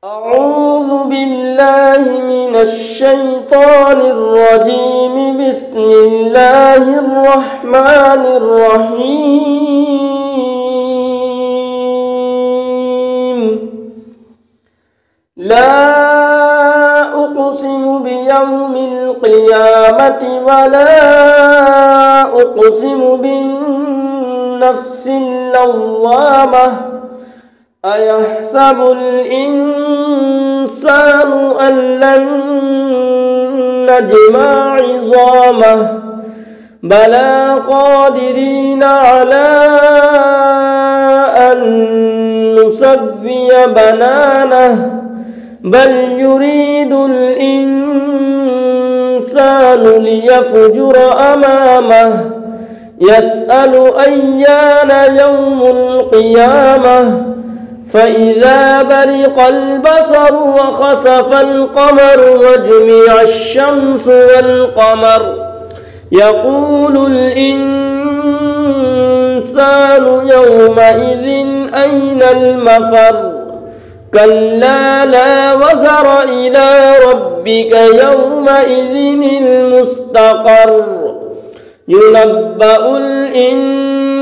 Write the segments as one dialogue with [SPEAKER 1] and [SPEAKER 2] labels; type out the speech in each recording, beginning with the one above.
[SPEAKER 1] أعوذ بالله من الشيطان الرجيم. بسم الله الرحمن الرحيم. لا أقسم بيوم القيامة ولا أقسم بالنفس اللوامة. أيحسب الإنسان أن لن نجمع عظامه بلى قادرين على أن نسوي بنانه بل يريد الإنسان ليفجر أمامه يسأل أيان يوم القيامة فإذا برق البصر وخسف القمر وجمع الشمس والقمر يقول الإنسان يومئذ أين المفر كلا لا وزر إلى ربك يومئذ المستقر ينبأ الإنسان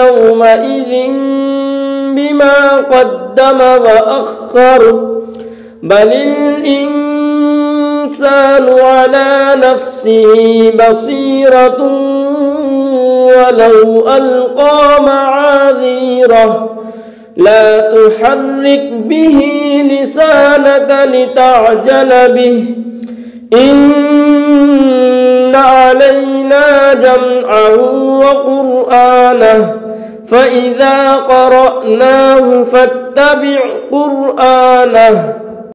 [SPEAKER 1] يومئذ بما قدم وأخر بل الإنسان على نفسه بصيرة ولو ألقى معاذيره لا تحرك به لسانك لتعجل به إن علينا جمعه وقرآنه فإذا قرأناه فاتبع قرآنه